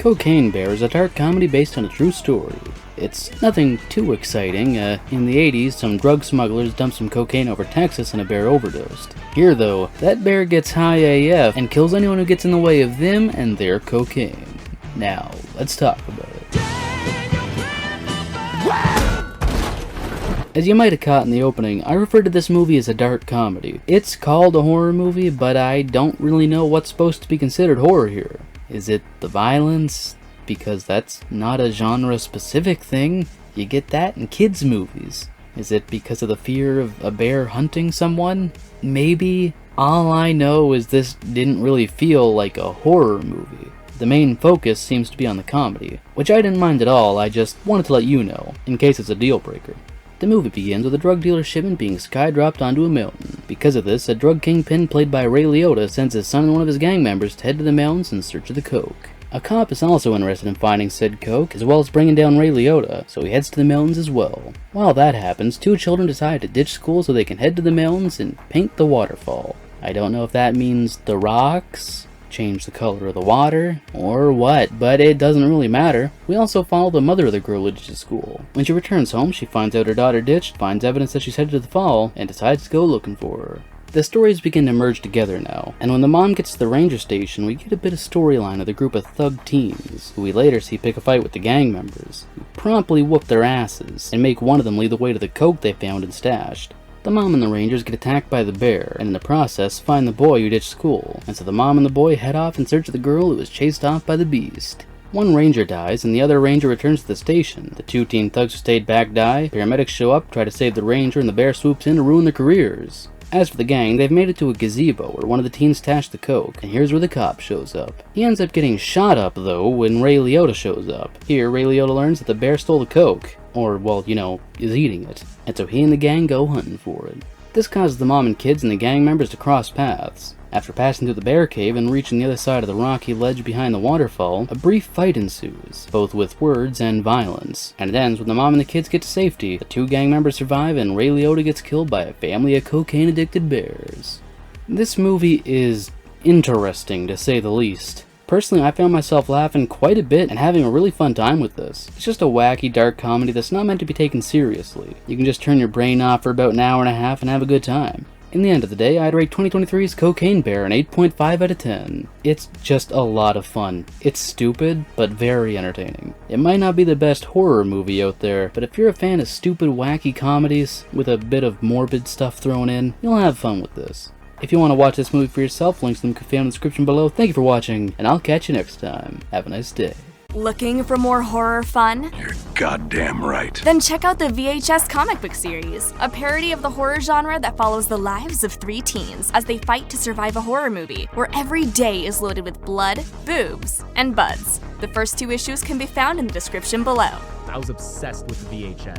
Cocaine Bear is a dark comedy based on a true story. It's nothing too exciting. In the 80s, some drug smugglers dumped some cocaine over Texas and a bear overdosed. Here though, that bear gets high AF and kills anyone who gets in the way of them and their cocaine. Now, let's talk about it. As you might have caught in the opening, I referred to this movie as a dark comedy. It's called a horror movie, but I don't really know what's supposed to be considered horror here. Is it the violence? Because that's not a genre-specific thing. You get that in kids' movies. Is it because of the fear of a bear hunting someone? Maybe. All I know is this didn't really feel like a horror movie. The main focus seems to be on the comedy, which I didn't mind at all. I just wanted to let you know, in case it's a deal breaker. The movie begins with a drug dealer shipment being skydropped onto a mountain. Because of this, a drug kingpin played by Ray Liotta sends his son and one of his gang members to head to the mountains in search of the coke. A cop is also interested in finding said coke, as well as bringing down Ray Liotta, so he heads to the mountains as well. While that happens, two children decide to ditch school so they can head to the mountains and paint the waterfall. I don't know if that means the rocks, change the color of the water, or what, but it doesn't really matter. We also follow the mother of the girl who ditched school. When she returns home, she finds out her daughter ditched, finds evidence that she's headed to the fall, and decides to go looking for her. The stories begin to merge together now, and when the mom gets to the ranger station, we get a bit of storyline of the group of thug teens, who we later see pick a fight with the gang members, who promptly whoop their asses, and make one of them lead the way to the coke they found and stashed. The mom and the rangers get attacked by the bear, and in the process find the boy who ditched school, and so the mom and the boy head off in search of the girl who was chased off by the beast. One ranger dies, and the other ranger returns to the station. The two teen thugs who stayed back die, paramedics show up, try to save the ranger, and the bear swoops in to ruin their careers. As for the gang, they've made it to a gazebo where one of the teens stashed the coke, and here's where the cop shows up. He ends up getting shot up though when Ray Liotta shows up. Here, Ray Liotta learns that the bear stole the coke, or well, is eating it, and so he and the gang go hunting for it. This causes the mom and kids and the gang members to cross paths. After passing through the bear cave and reaching the other side of the rocky ledge behind the waterfall, a brief fight ensues, both with words and violence, and it ends when the mom and the kids get to safety, the two gang members survive, and Ray Liotta gets killed by a family of cocaine-addicted bears. This movie is interesting, to say the least. Personally, I found myself laughing quite a bit and having a really fun time with this. It's just a wacky, dark comedy that's not meant to be taken seriously. You can just turn your brain off for about an hour and a half and have a good time. In the end of the day, I'd rate 2023's Cocaine Bear an 8.5 out of 10. It's just a lot of fun. It's stupid, but very entertaining. It might not be the best horror movie out there, but if you're a fan of stupid, wacky comedies with a bit of morbid stuff thrown in, you'll have fun with this. If you want to watch this movie for yourself, links to them can be found in the description below. Thank you for watching, and I'll catch you next time. Have a nice day. Looking for more horror fun? You're goddamn right. Then check out the VHS comic book series, a parody of the horror genre that follows the lives of three teens as they fight to survive a horror movie, where every day is loaded with blood, boobs, and buds. The first two issues can be found in the description below. I was obsessed with the VHS.